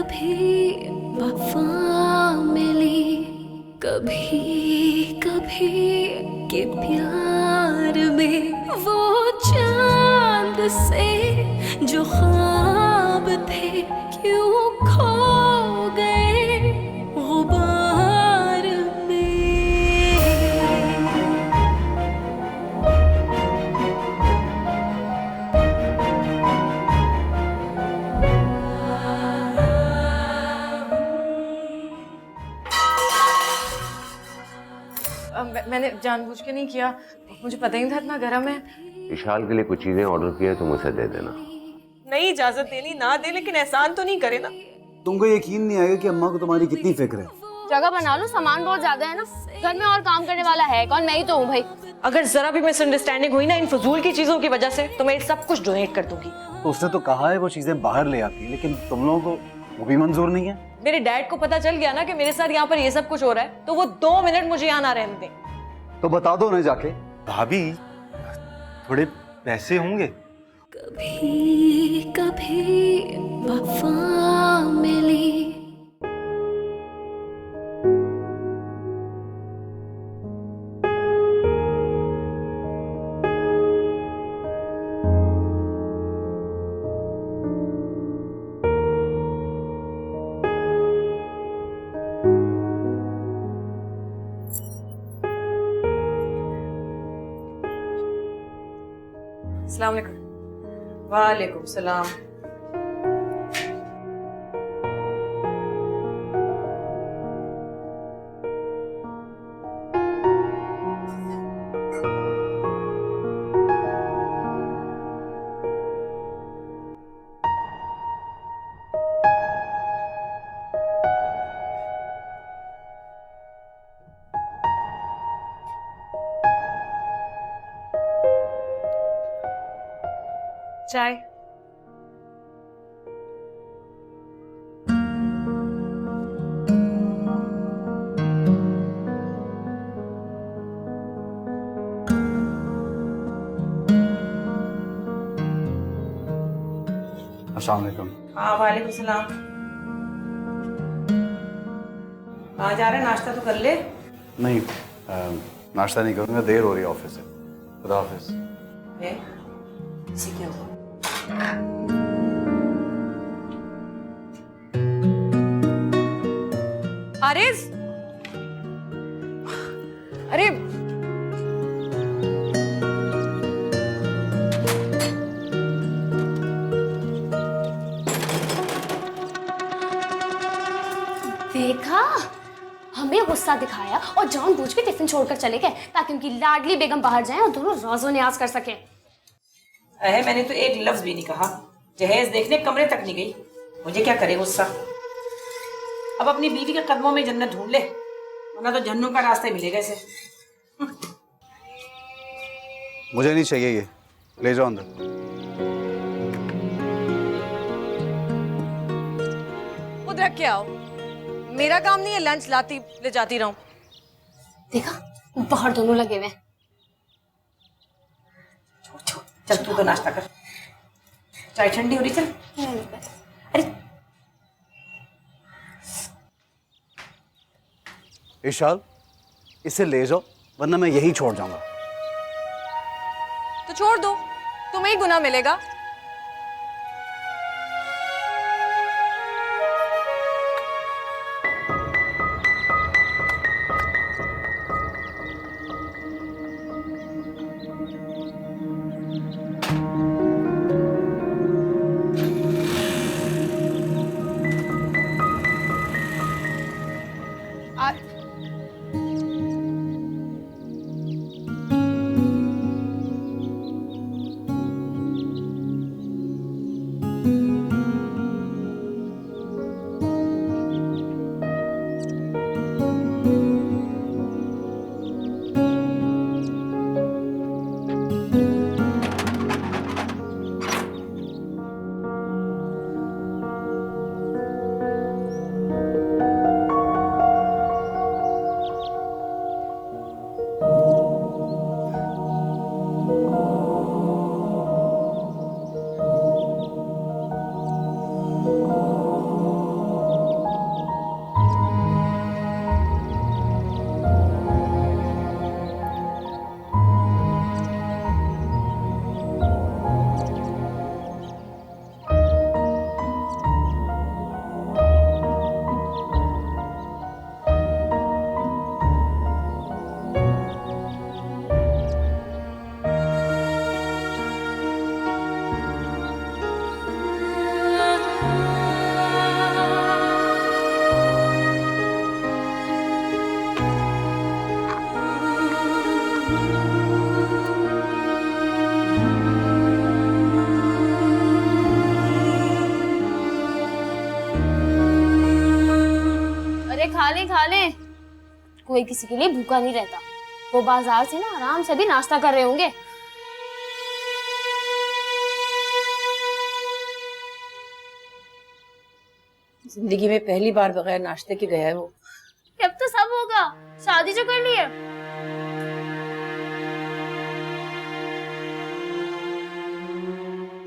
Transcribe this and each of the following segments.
कभी वफा मिली, कभी कभी के प्यार में वो चांद से जो ख्वाब थे क्यों खो गए गुबार में। मैंने जानबूझ के नहीं किया, मुझे पता ही नहीं था इतना गर्म है। विशाल के लिए कुछ चीजें ऑर्डर किए तो मुझे दे देना। नहीं, इजाजत देनी ना दे, लेकिन एहसान तो नहीं करे ना। तुमको यकीन नहीं आएगा कि अम्मा को तुम्हारी कितनी फिक्र है। जगह बना लो, सामान बहुत ज्यादा है ना, घर में और काम करने वाला है कौन? मैं ही तो हूँ भाई। अगर जरा भी मिसअंडरस्टैंडिंग हुई ना इन फजूल की चीजों की वजह से, तो मैं सब कुछ डोनेट कर दूंगी। तो उसने तो कहा है वो चीजें बाहर ले आती है, लेकिन तुम लोगों को वो भी मंजूर नहीं है। मेरे डैड को पता चल गया ना कि मेरे साथ यहाँ पर ये सब कुछ हो रहा है, तो वो 2 मिनट मुझे यहाँ ना रहने दें। तो बता दो उन्हें जाके। भाभी थोड़े पैसे होंगे? कभी कभी वफा मिली। अस्सलाम वालेकुम। वालेकुम सलाम। चाय। अस्सलाम वालेकुम। हाँ, वालेकुम सलाम। कहाँ जा रहे हैं? नाश्ता तो कर ले। नहीं, नाश्ता नहीं करूंगा, देर हो रही है ऑफिस से। खुदा हाफिज। इसी क्या हुआ? आरिज़, अरे देखा, हमें गुस्सा दिखाया और जानबूझ के टिफिन छोड़कर चले गए ताकि उनकी लाडली बेगम बाहर जाए और दोनों राज़ो न्याज कर सके। अहे, मैंने तो एक लफ्ज भी नहीं कहा। जहेज देखने कमरे तक नहीं गई। मुझे क्या करे गुस्सा। अब अपनी बीवी के कदमों में जन्नत ढूंढ ले, वरना तो जहन्नुम का रास्ता ही मिलेगा इसे। मुझे नहीं चाहिए ये, ले जाओ अंदर। खुद रख के आओ, मेरा काम नहीं है लंच लाती ले जाती रहूं। देखा, बाहर दोनों लगे हुए हैं। चल तू तो नाश्ता कर, चाय ठंडी हो रही। चल। अरे इशाल, इसे ले जाओ वरना मैं यही छोड़ जाऊंगा। तो छोड़ दो, तुम्हें ही गुनाह मिलेगा। खा ले। कोई किसी के लिए भूखा नहीं रहता। वो बाजार से ना आराम से भी नाश्ता कर रहे होंगे। जिंदगी में पहली बार बगैर नाश्ते के गया है वो। अब तो सब होगा, शादी जो कर ली है।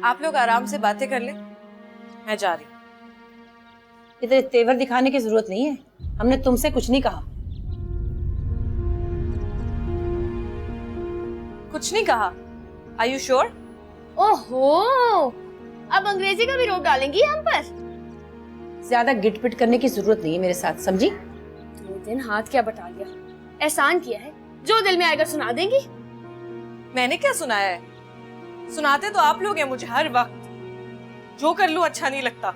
आप लोग आराम से बातें कर ले, मैं जा रही हूँ। इतने तेवर दिखाने की जरूरत नहीं है, हमने तुमसे कुछ नहीं कहा। कुछ नहीं कहा? Are you sure? ओहो, अब अंग्रेजी का भी रोक डालेंगी हम पर। ज्यादा गिटपिट करने की जरूरत नहीं है मेरे साथ, समझी? 2 दिन हाथ क्या बटा लिया, एहसान किया है, जो दिल में आएगा सुना देंगी। मैंने क्या सुनाया है? सुनाते तो आप लोग हैं मुझे हर वक्त। जो कर लूं अच्छा नहीं लगता।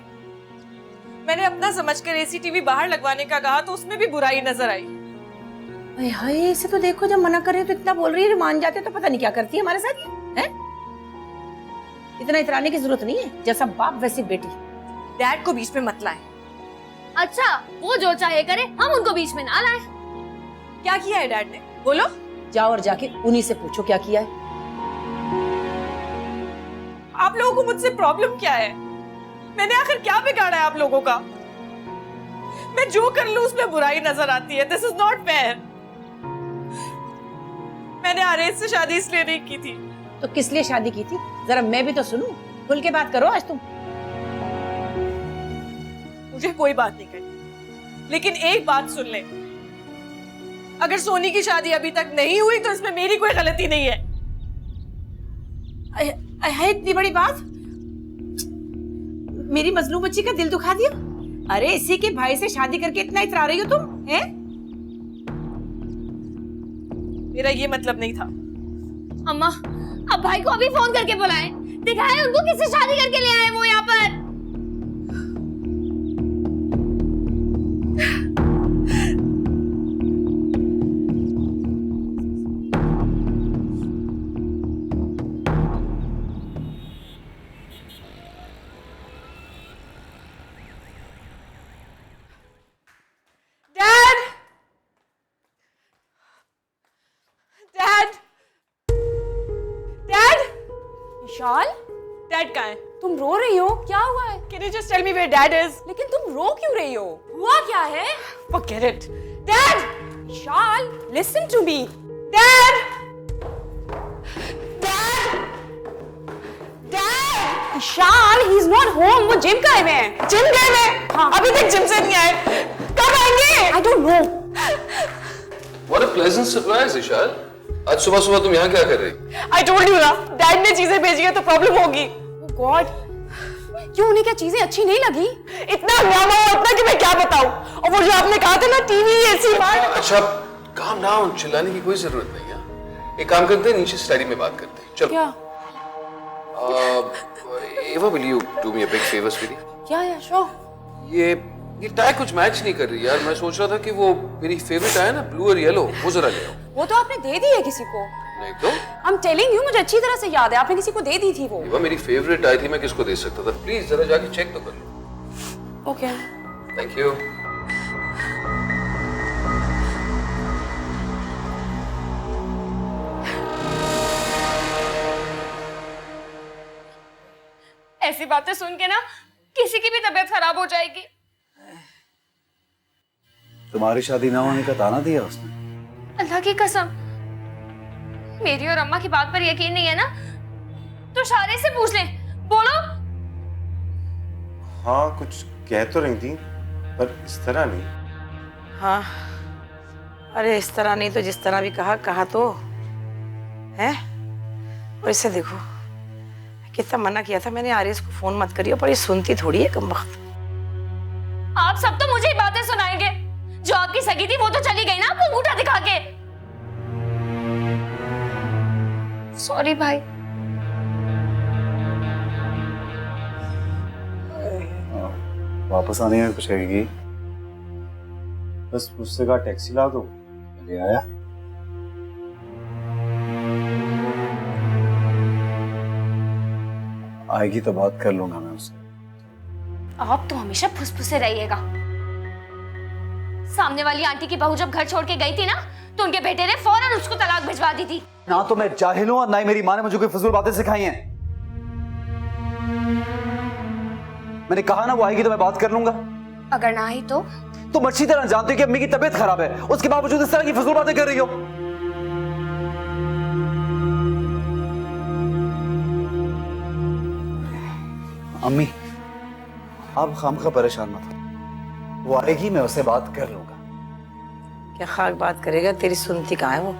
मैंने अपना समझकर एसीटीवी बाहर लगवाने का कहा तो उसमें भी बुराई नजर आई। अरे हाय, इसे तो देखो, जब मना कर रहे हो तो इतना बोल रही है, मान जाते तो पता नहीं क्या करती है हमारे साथ ये, हैं? इतना इतराने की जरूरत नहीं है, जैसा बाप वैसी बेटी। डैड को बीच में मत लाए। अच्छा, वो जो चाहे करे, हम उनको बीच में ना लाए। क्या किया है डैड ने? बोलो। जाओ और जाके उन्हीं से पूछो क्या किया है। आप लोगों को मुझसे प्रॉब्लम क्या है? मैंने आखिर क्या बिगाड़ा है आप लोगों का? मैं जो कर लूं उसमें बुराई नजर आती है। This is not fair. मैंने आरेज से शादी इसलिए नहीं की थी। तो किस लिए शादी की थी? जरा मैं भी तो सुनूं। खुल के बात करो आज तुम। मुझे कोई बात नहीं करनी, लेकिन एक बात सुन ले, अगर सोनी की शादी अभी तक नहीं हुई तो इसमें मेरी कोई गलती नहीं है। है इतनी बड़ी बात? मेरी मजलूम बच्ची का दिल दुखा दिया। अरे इसी के भाई से शादी करके इतना इतरा रही हो तुम, हैं? मेरा ये मतलब नहीं था। अम्मा, अब भाई को अभी फोन करके बुलाएं, दिखाएं उनको किससे शादी करके ले आए वो यहाँ पर। डैड, डैड, डैड, विशाल, डैड कहाँ है? तुम रो रही हो? क्या हुआ है? Can you just tell me where dad is? लेकिन तुम रो क्यों रही हो? हुआ क्या है? Forget it. Dad! Vishal, listen to me. Dad! Dad! Dad! Vishal, he is not home. वो जिम गए हुए हैं। जिम गए हैं? हाँ। अभी तक जिम से नहीं आए। कब आएंगे? I don't know. What a pleasant surprise, Ishal. आज सुबह सुबह तुम यहाँ क्या कर रही? I told you ना, डैड ने चीजें भेजी है तो प्रॉब्लम होगी। Oh God, क्यों उन्हें क्या चीजें अच्छी नहीं लगी? इतना हंगामा हुआ इतना कि मैं क्या बताऊं। और वो जो आपने कहा था ना, टीवी एसी बाहर। अच्छा, calm down, चिल्लाने की कोई जरूरत नहीं है। एक काम करते हैं, नीचे स्टडी में बात करते हैं। चलो। क्या? Eva, will you do me a big favor, sweetie? Yeah, sure. ये टाई कुछ मैच नहीं कर रही यार। मैं सोच रहा था कि वो मेरी फेवरेट टाई है ना, ब्लू और येलो, वो जरा ले आओ। वो तो आपने दे दी है किसी को। नहीं तो? I'm telling you, मुझे अच्छी तरह से याद है, आपने किसी को दे दी थी वो। Eva, मेरी फेवरेट टाई थी, मैं किसको दे सकता था? प्लीज जरा जाके चेक तो कर लो। Okay. Thank you. ऐसी बातें सुन के ना किसी की भी तबीयत खराब हो जाएगी। तुम्हारी शादी ना होने का ताना दिया उसने। अल्लाह की कसम, मेरी और अम्मा की बात पर यकीन नहीं है ना, तो शारे से पूछ ले। बोलो। हाँ, कुछ कह तो रही थी, पर इस तरह नहीं। हाँ, अरे इस तरह नहीं तो जिस तरह भी कहा तो है। और इसे देखो, कितना मना किया था मैंने, आरिस को फोन मत करियो, पर ये सुनती थोड़ी है कमबख्त। आप सब तो मुझे ही बातें सुनाएंगे। जो आपकी सगी थी वो तो चली गई ना आपको अंगूठा दिखा के। सॉरी भाई। वापस आने में कुछ कहेगी? बस उससे कहा टैक्सी ला दो, ले आया। आएगी तो बात कर लूंगा मैं उससे। आप तो हमेशा फुसफुसे रहिएगा। सामने वाली आंटी की बहू जब घर छोड़ के गई थी ना, तो उनके बेटे ने फौरन उसको तलाक भिजवा दी थी। ना तो मैं जाहिल हूं और ना ही मेरी माँ ने मुझे कोई फजूल बातें सिखाई हैं। मैंने कहा ना वो आएगी तो मैं बात कर लूंगा। अगर ना आई तो? तुम अच्छी तरह जानते हो कि अम्मी की तबीयत खराब है, उसके बावजूद इस तरह की फजूल बातें कर रही हो। अम्मी आप खामखा परेशान मत हो, वो आएगी मैं उससे बात कर लूंगा। क्या खाक बात करेगा, तेरी सुनती कहाँ है वो?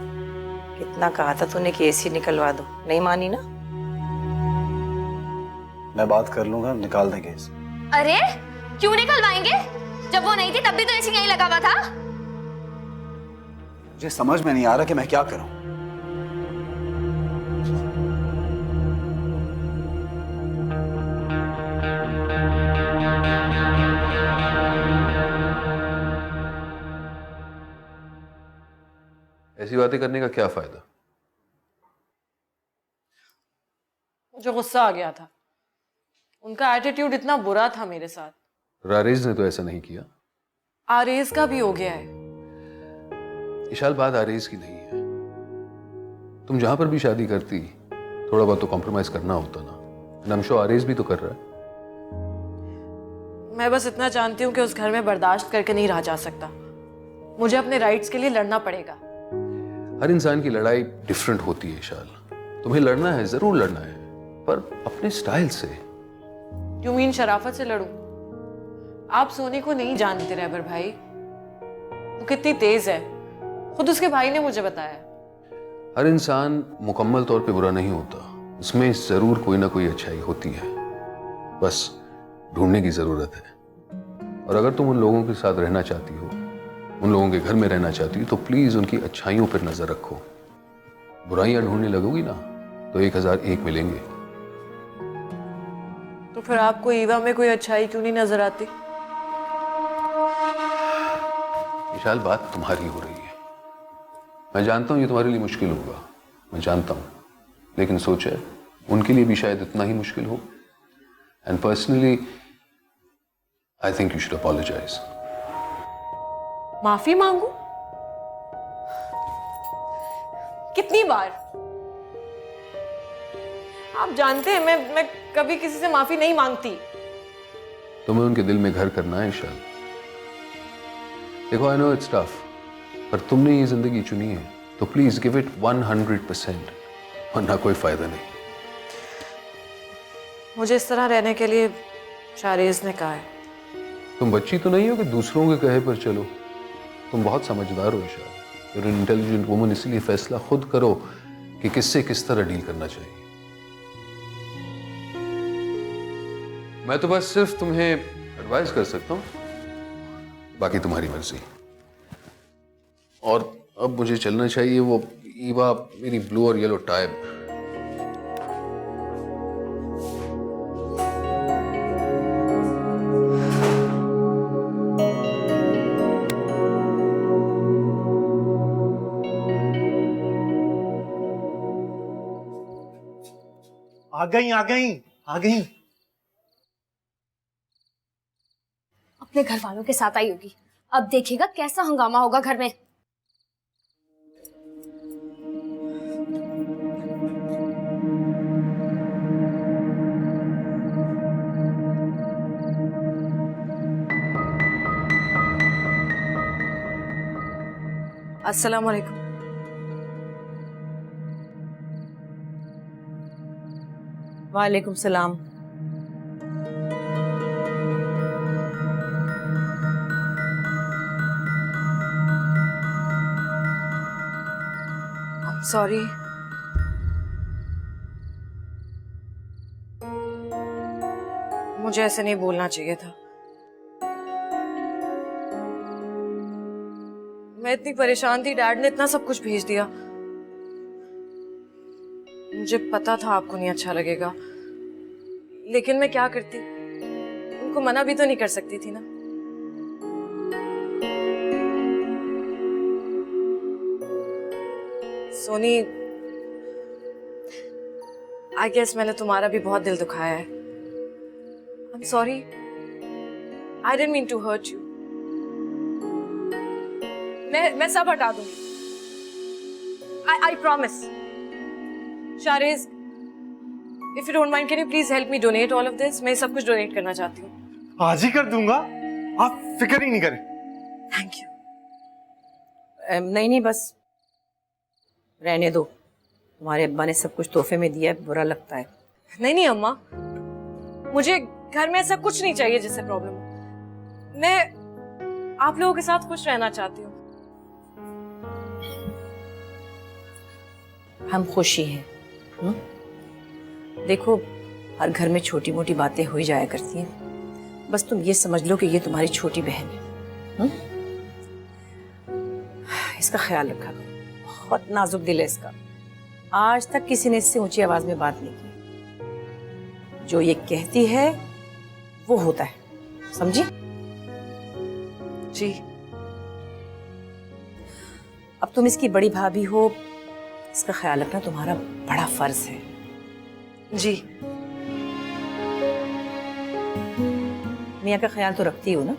कितना कहा था तूने कि एसी निकलवा दो, नहीं मानी ना। मैं बात कर लूंगा, निकाल देंगे इसे। अरे क्यों निकलवाएंगे? जब वो नहीं थी तब भी तो एसी यहीं लगा हुआ था। मुझे समझ में नहीं आ रहा कि मैं क्या करूं। ऐसी बातें करने का क्या फायदा? मुझे गुस्सा आ गया था, उनका एटीट्यूड इतना बुरा था मेरे साथ। रारेज ने तो ऐसा नहीं किया। आरेज का भी हो गया है। इशाल, बात आरेज की नहीं है। तुम जहां पर भी शादी करती, थोड़ा बहुत तो कॉम्प्रोमाइज करना होता ना। नमशो आरेज भी तो कर रहा है। मैं बस इतना जानती हूँ कि उस घर में बर्दाश्त करके नहीं रहा जा सकता। मुझे अपने राइट्स के लिए लड़ना पड़ेगा। हर इंसान की लड़ाई डिफरेंट होती है इशाल। तुम्हें लड़ना है, जरूर लड़ना है, पर अपने स्टाइल से। यू मीन शराफत से लड़ूं? आप सोनी को नहीं जानते रहबर भाई, वो कितनी तेज है, खुद उसके भाई ने मुझे बताया। हर इंसान मुकम्मल तौर पे बुरा नहीं होता, उसमें जरूर कोई ना कोई अच्छाई होती है, बस ढूंढने की जरूरत है। और अगर तुम उन लोगों के साथ रहना चाहती हो, उन लोगों के घर में रहना चाहती हो, तो प्लीज उनकी अच्छाइयों पर नजर रखो। बुराइयां ढूंढने लगोगी ना तो 1001 मिलेंगे। तो फिर आपको ईवा में कोई अच्छाई क्यों नहीं नजर आती? विशाल, बात तुम्हारी हो रही है। मैं जानता हूं ये तुम्हारे लिए मुश्किल होगा, मैं जानता हूं, लेकिन सोचे उनके लिए भी शायद इतना ही मुश्किल हो। And personally I think you should apologise. माफी मांगू? कितनी बार? आप जानते हैं मैं कभी किसी से माफी नहीं मांगती। तुम्हें उनके दिल में घर करना है इशाल। देखो, आई नो इट्स टफ, पर तुमने ये जिंदगी चुनी है, तो प्लीज गिव इट 100%, वरना कोई फायदा नहीं। मुझे इस तरह रहने के लिए शारेज ने कहा है। तुम बच्ची तो नहीं हो कि दूसरों के कहे पर चलो। तुम बहुत समझदार हो Ishal, you're an intelligent woman, इसलिए फैसला खुद करो कि किससे किस तरह डील करना चाहिए। मैं तो बस सिर्फ तुम्हें एडवाइस कर सकता हूं, बाकी तुम्हारी मर्जी। और अब मुझे चलना चाहिए, वो ईवा मेरी ब्लू और येलो टाई। आ गई आ गई आ गई। अपने घर वालों के साथ आई होगी, अब देखिएगा कैसा हंगामा होगा घर में। अस्सलाम वालेकुम। वालेकुम सलाम। सॉरी, मुझे ऐसे नहीं बोलना चाहिए था। मैं इतनी परेशान थी, डैड ने इतना सब कुछ भेज दिया। मुझे पता था आपको नहीं अच्छा लगेगा, लेकिन मैं क्या करती, उनको मना भी तो नहीं कर सकती थी ना। सोनी, आई गेस मैंने तुम्हारा भी बहुत दिल दुखाया है। I am sorry, I didn't mean to hurt you. मैं सब हटा दूंगी। I promise. Shariz, if you don't mind, can you please help me donate all of this? मैं सब कुछ donate करना चाहती हूँ। आज ही कर दूंगा, आप फिक्र ही नहीं करें। Thank you. नहीं बस रहने दो, तुम्हारे अब्बा ने सब कुछ तोहफे में दिया है, बुरा लगता है। नहीं अम्मा, मुझे घर में ऐसा कुछ नहीं चाहिए जिससे प्रॉब्लम हो। मैं आप लोगों के साथ खुश रहना चाहती हूँ। हम खुश ही हैं। देखो, हर घर में छोटी मोटी बातें हो ही जाया करती हैं, बस तुम ये समझ लो कि ये तुम्हारी छोटी बहन है। इसका ख्याल रखा करो, बहुत नाजुक दिल है इसका। आज तक किसी ने इससे ऊंची आवाज में बात नहीं की। जो ये कहती है वो होता है, समझी? जी। अब तुम इसकी बड़ी भाभी हो, इसका ख्याल रखना तुम्हारा बड़ा फर्ज है। जी। मियाँ का ख्याल तो रखती हो ना,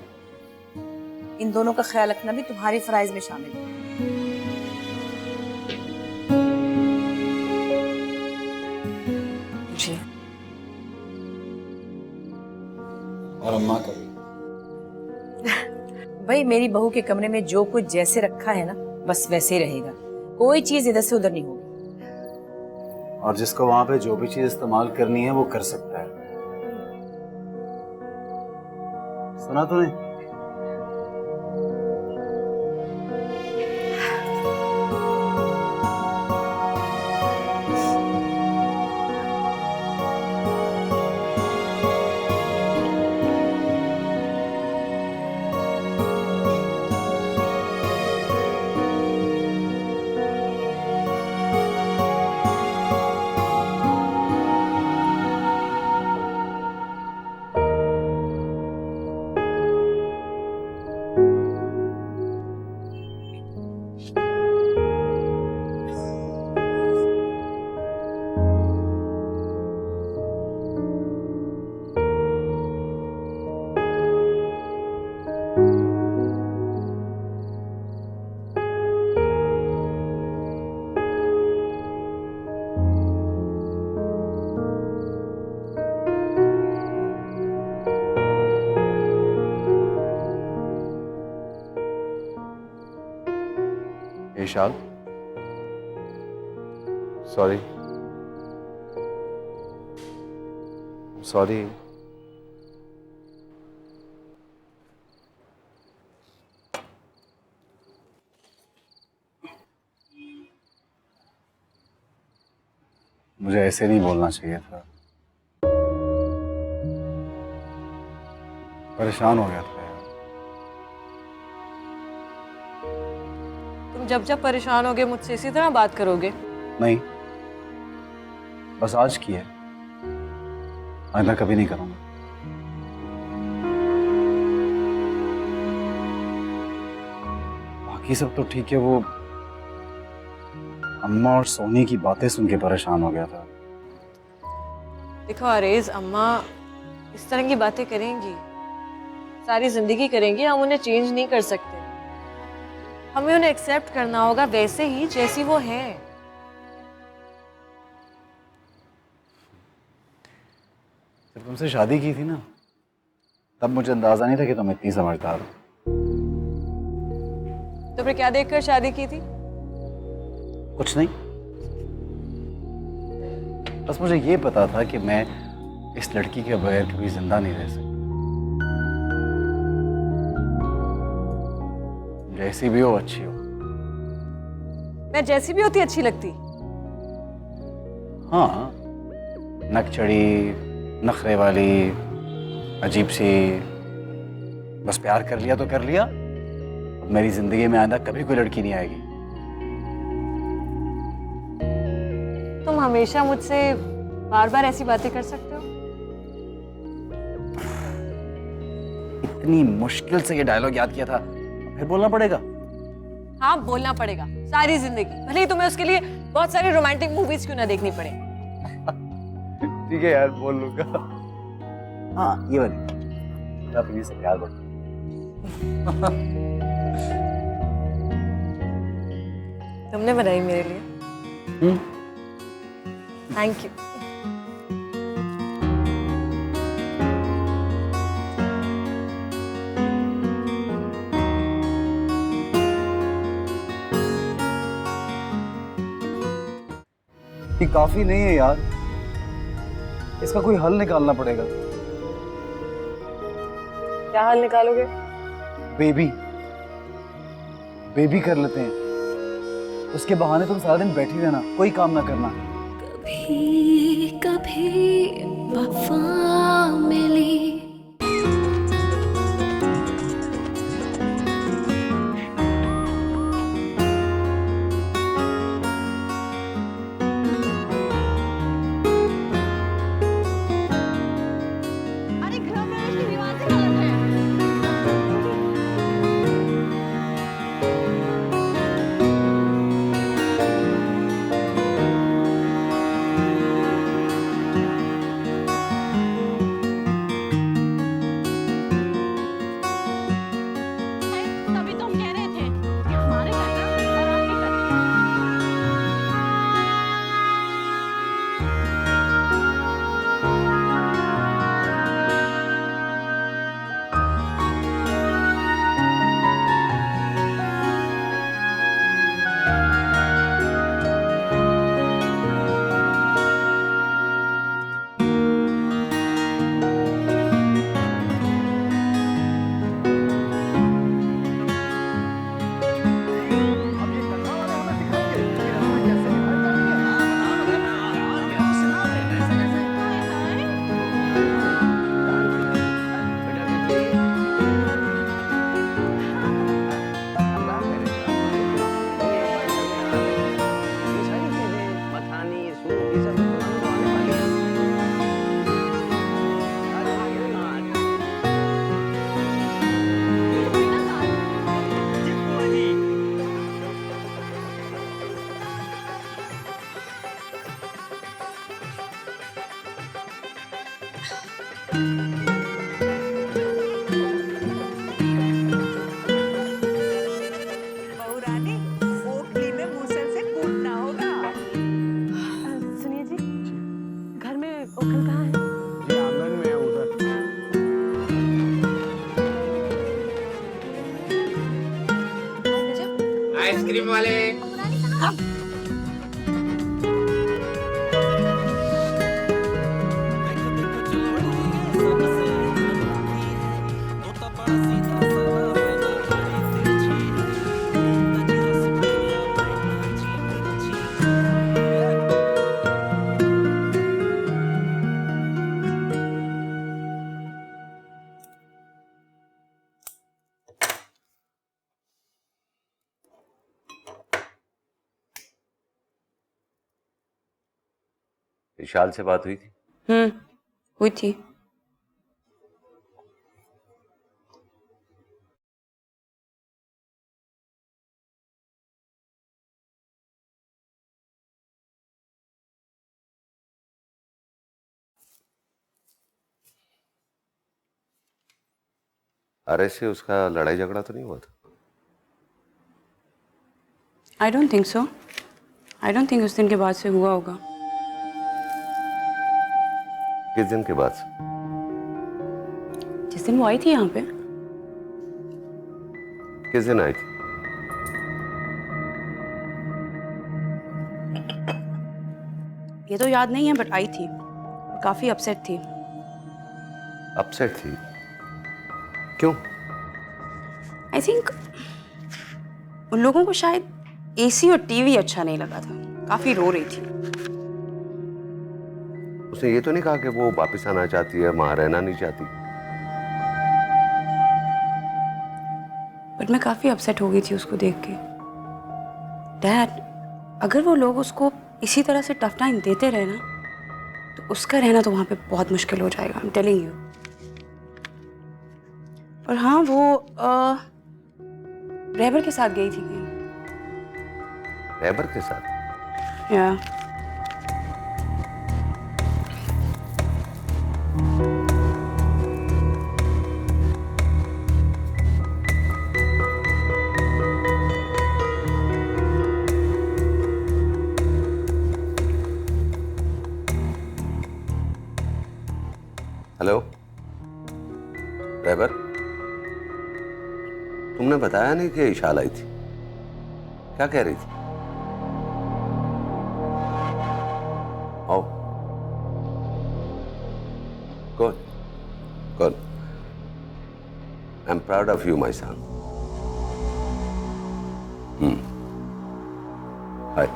इन दोनों का ख्याल रखना भी तुम्हारी फराइज में शामिल है। जी। और अम्मा का भी। भाई, मेरी बहू के कमरे में जो कुछ जैसे रखा है ना, बस वैसे ही रहेगा, कोई चीज इधर से उधर नहीं होगी। और जिसको वहां पे जो भी चीज इस्तेमाल करनी है वो कर सकता है। सुना तूने? विशाल, सॉरी सॉरी। मुझे ऐसे नहीं बोलना चाहिए था, परेशान हो गया था यार। तुम जब परेशान होगे मुझसे इसी तरह बात करोगे? नहीं, बस आज की है, आइंदा कभी नहीं करूंगा। बाकी सब तो ठीक है, वो अम्मा और सोनी की बातें सुन के परेशान हो गया था। देखो आरेज, अम्मा इस तरह की बातें करेंगी, सारी जिंदगी करेंगी, हम उन्हें चेंज नहीं कर सकते। हमें उन्हें एक्सेप्ट करना होगा वैसे ही जैसी वो हैं। जब तुमसे शादी की थी ना, तब मुझे अंदाजा नहीं था कि तुम इतनी समझदार हो। तो फिर क्या देखकर शादी की थी? कुछ नहीं, बस मुझे ये पता था कि मैं इस लड़की के बगैर कभी जिंदा नहीं रह सकता। जैसी भी हो, अच्छी हो। मैं जैसी भी होती अच्छी लगती? हाँ, नक चढ़ी, नखरे वाली, अजीब सी। बस प्यार कर लिया तो कर लिया, अब मेरी जिंदगी में आइंदा कभी कोई लड़की नहीं आएगी। तुम हमेशा मुझसे बार बार ऐसी बातें कर सकते हो? इतनी मुश्किल से ये डायलॉग याद किया था, फिर बोलना पड़ेगा? हाँ, बोलना पड़ेगा सारी जिंदगी, भले ही तुम्हें उसके लिए बहुत सारी रोमांटिक मूवीज क्यों ना देखनी पड़े। ठीक है यार, बोल लूंगा। हाँ, ये वाली, पीने से प्यार बढ़ता। तुमने बनाई मेरे लिए। Thank you. ये काफी नहीं है यार, इसका कोई हल निकालना पड़ेगा। क्या हल निकालोगे? बेबी बेबी कर लेते हैं, उसके बहाने तुम सारा दिन बैठी रहना, कोई काम ना करना। कभी कभी वफा मिली। अरे गृह प्रवेश की रिवाज ही गलत है। तभी तो हम कह रहे थे कि हमारे करना और आपके करना। सुनिए जी, घर में ओखल कहाँ है? जी आंगन में है उधर। आइसक्रीम वाले। विशाल से बात हुई थी? हुई थी। अरे से उसका लड़ाई झगड़ा तो नहीं हुआ था? I don't think so. I don't think उस दिन के बाद से हुआ होगा। किस दिन के बाद से? जिस दिन वो आई थी यहाँ पे। किस दिन आई थी? ये तो याद नहीं है, बट आई थी। काफी अपसेट थी। अपसेट थी? क्यों? आई थिंक उन लोगों को शायद एसी और टीवी अच्छा नहीं लगा था। काफी रो रही थी। उसने ये तो नहीं कहा कि वो वापस आना चाहती है, वहां रहना नहीं चाहती? बट मैं काफी अपसेट हो गई थी उसको देख के। डैड, अगर वो लोग उसको इसी तरह से टफ टाइम देते रहे ना, तो उसका रहना तो वहां पे बहुत मुश्किल हो जाएगा। I am telling you. और हाँ, वो रहबर के साथ गई थी कहीं। रहबर के साथ? या तुमने बताया नहीं कि इशाल आई थी, क्या कह रही थी? आओ, good good, I am proud of you my son. Hi.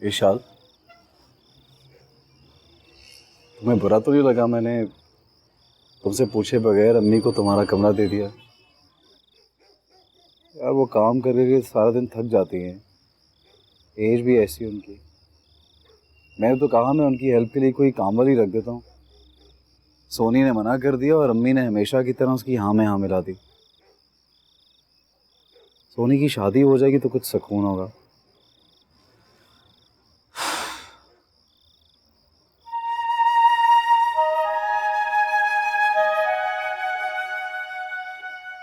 Ishal, तुम्हें बुरा तो नहीं लगा मैंने तुमसे पूछे बगैर अम्मी को तुम्हारा कमरा दे दिया? यार वो काम करके सारा दिन थक जाती हैं, एज भी ऐसी है उनकी। मैंने तो कहा मैं उनकी हेल्प के लिए कोई काम वाली रख देता हूँ। सोनी ने मना कर दिया और अम्मी ने हमेशा की तरह उसकी हाँ में हाँ मिला दी। सोनी की शादी हो जाएगी तो कुछ सुकून होगा।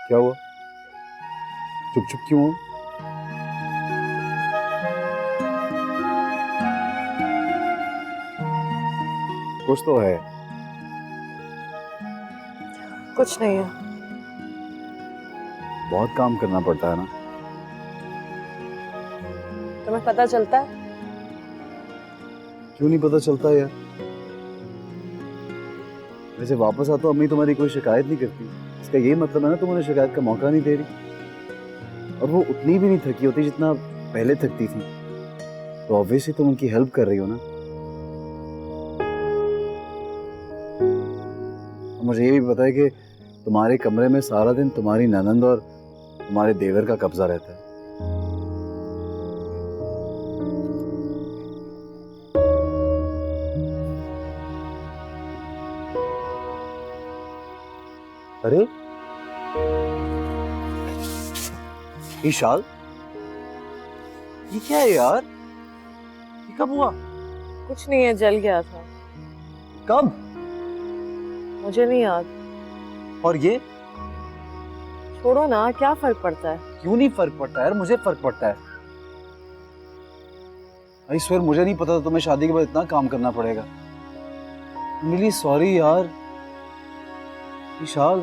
क्या हुआ? चुप चुप क्यों हो? कुछ तो है। कुछ नहीं है। बहुत काम करना पड़ता है ना। तुम्हें पता चलता है? क्यों नहीं पता चलता यार? वैसे वापस आता अम्मी तुम्हारी कोई शिकायत नहीं करती, इसका यही मतलब है ना तुम उन्हें शिकायत का मौका नहीं दे रही। और वो उतनी भी नहीं थकी होती जितना पहले थकती थी, तो ऑब्वियसली तुम उनकी हेल्प कर रही हो ना। मुझे ये भी पता है कि तुम्हारे कमरे में सारा दिन तुम्हारी ननंद और तुम्हारे देवर का कब्जा रहता है। अरे ईशाल, ये क्या है यार? ये कब हुआ? कुछ नहीं है, जल गया था। कब? मुझे नहीं याद। और ये? छोड़ो ना, क्या फर्क पड़ता है? क्यों नहीं फर्क पड़ता यार? मुझे फर्क पड़ता है। आई स्वेयर मुझे नहीं पता था तुम्हें शादी के बाद इतना काम करना पड़ेगा। मिली सॉरी यार। विशाल,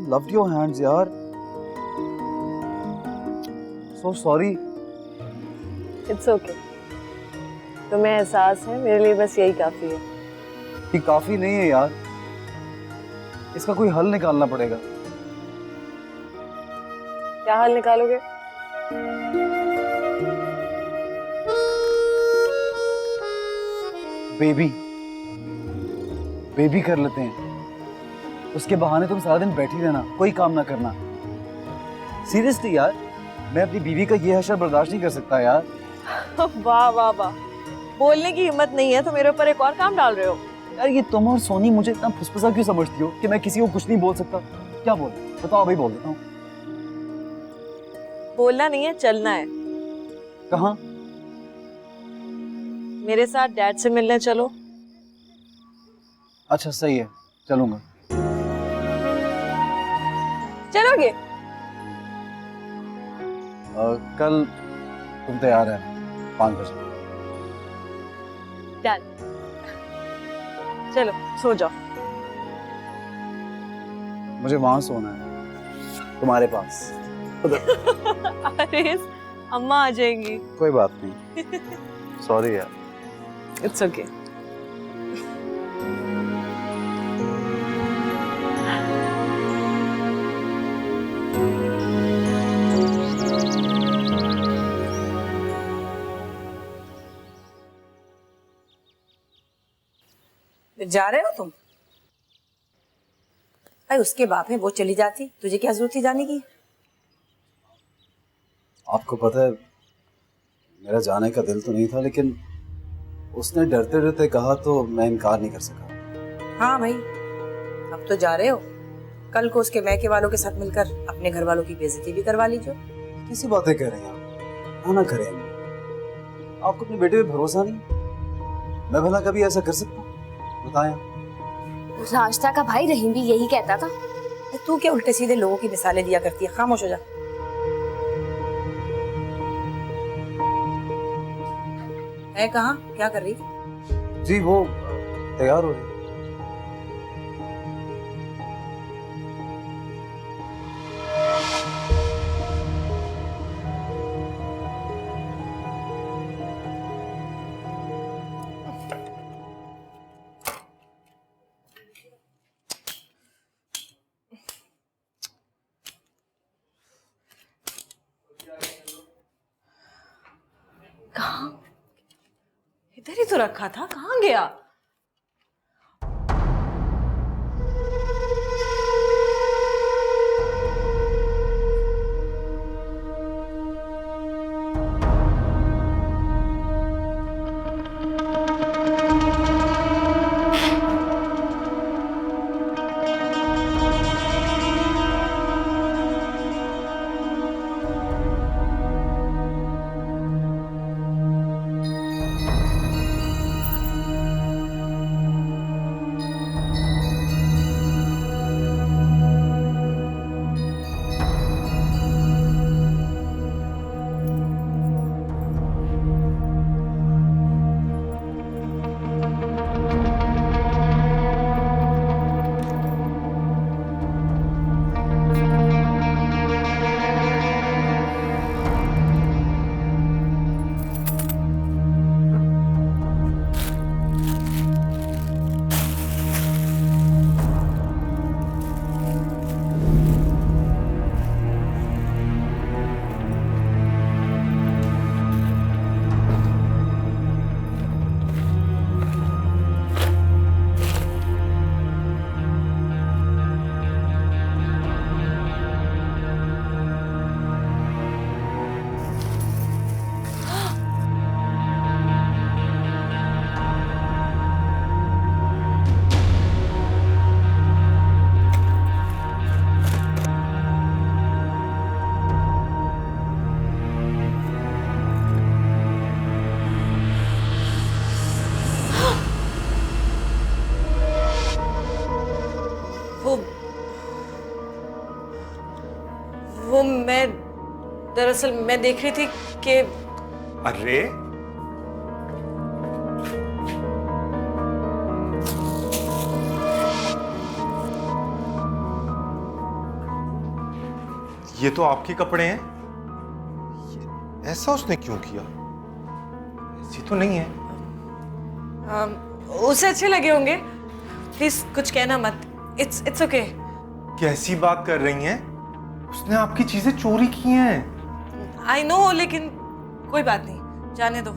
I loved your hands यार। So sorry। It's okay. तुम्हें एहसास है, मेरे लिए बस यही काफी है। ये काफी नहीं है यार, इसका कोई हल निकालना पड़ेगा। क्या हल निकालोगे? बेबी बेबी कर लेते हैं, उसके बहाने तुम सारा दिन बैठी रहना, कोई काम ना करना। सीरियसली यार, मैं अपनी बीवी का ये हशर बर्दाश्त नहीं कर सकता यार। वाह वाह वाह, बोलने की हिम्मत नहीं है तो मेरे ऊपर एक और काम डाल रहे हो। यार ये तुम और सोनी मुझे इतना फुसफुसा क्यों समझती हो कि मैं किसी को कुछ नहीं बोल सकता? क्या बोल? बताओ, अभी बोल देता हूँ। बोलना नहीं है, चलना है। कहाँ? मेरे साथ डैड से मिलने चलो। अच्छा सही है, चलूंगा। चलोगे? कल तुम तैयार है 5 बजे? डन। चलो सो जाओ। मुझे वहां सोना है, तुम्हारे पास। अरे अम्मा आ जाएंगी। कोई बात नहीं, सॉरी यार। It's okay. जा रहे हो तुम? भाई उसके बाप है, वो चली जाती, तुझे क्या जरूरत थी जाने की? आपको पता है मेरा जाने का दिल तो नहीं था, लेकिन उसने डरते डरते कहा तो मैं इनकार नहीं कर सका। हाँ भाई, अब तो जा रहे हो, कल को उसके मैके वालों के साथ मिलकर अपने घर वालों की बेइज्जती भी करवा लीजिए। किसी बातें कह रहे हैं आप? हाँ ना करें, आपको अपने बेटे पे भरोसा नहीं? मैं भला कभी ऐसा कर सकता? बताएं। रास्ता का भाई रहीम भी यही कहता था। तू क्या उल्टे सीधे लोगों की मिसालें दिया करती है? खामोश हो जा। है कहाँ, क्या कर रही? जी वो तैयार हो रही। तो रखा था, कहाँ गया? वो मैं दरअसल मैं देख रही थी कि अरे ये तो आपके कपड़े हैं। ऐसा उसने क्यों किया? ऐसी तो नहीं है। उसे अच्छे लगे होंगे। प्लीज कुछ कहना मत। It's okay. कैसी बात कर रही हैं? उसने आपकी चीजें चोरी की हैं। आई नो, लेकिन कोई बात नहीं, जाने दो।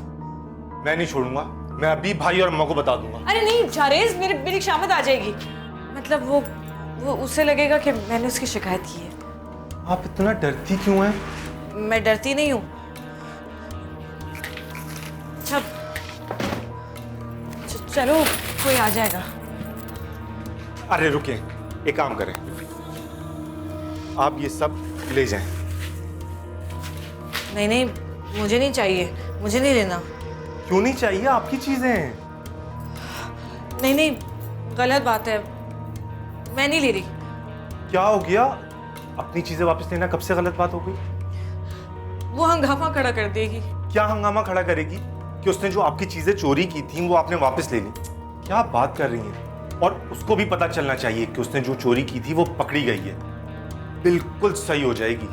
मैं नहीं छोड़ूंगा। मैं अभी भाई और अम्मा को बता दूंगा। अरे नहीं जारेज, मेरी शामत आ जाएगी। मतलब वो उसे लगेगा कि मैंने उसकी शिकायत की है। आप इतना डरती क्यों हैं? मैं डरती नहीं हूँ। अच्छा चलो, कोई आ जाएगा। अरे रुके, एक काम करें, आप ये सब ले जाएं। नहीं, मुझे नहीं चाहिए, मुझे नहीं लेना। क्यों नहीं चाहिए? आपकी चीजें हैं। नहीं, गलत बात है, मैं नहीं ले रही। क्या हो गया? अपनी चीजें वापस लेना कब से गलत बात हो गई? वो हंगामा खड़ा कर देगी। क्या हंगामा खड़ा करेगी? कि उसने जो आपकी चीजें चोरी की थी वो आपने वापस ले ली। क्या बात कर रही हैं? और उसको भी पता चलना चाहिए कि उसने जो चोरी की थी वो पकड़ी गई है। बिल्कुल सही हो जाएगी।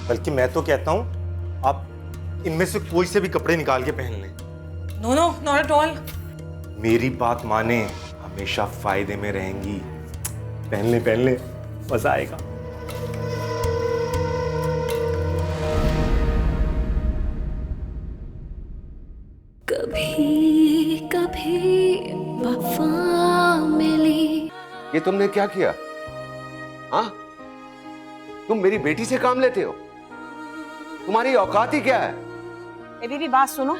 बल्कि मैं तो कहता हूं आप इनमें से कोई से भी कपड़े निकाल के पहन लें। No, not at all. मेरी बात माने, हमेशा फायदे में रहेंगी। पहन ले, मजा आएगा। कभी कभी वफा मिली। ये तुमने क्या किया? हाँ, तुम मेरी बेटी से काम लेते हो? तुम्हारी औकात ही क्या है? मेरी भी बात सुनो,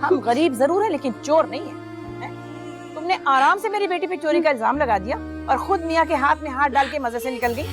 हम गरीब जरूर है लेकिन चोर नहीं है। तुमने आराम से मेरी बेटी पे चोरी का इल्जाम लगा दिया और खुद मियाँ के हाथ में हाथ डाल के मजे से निकल गई।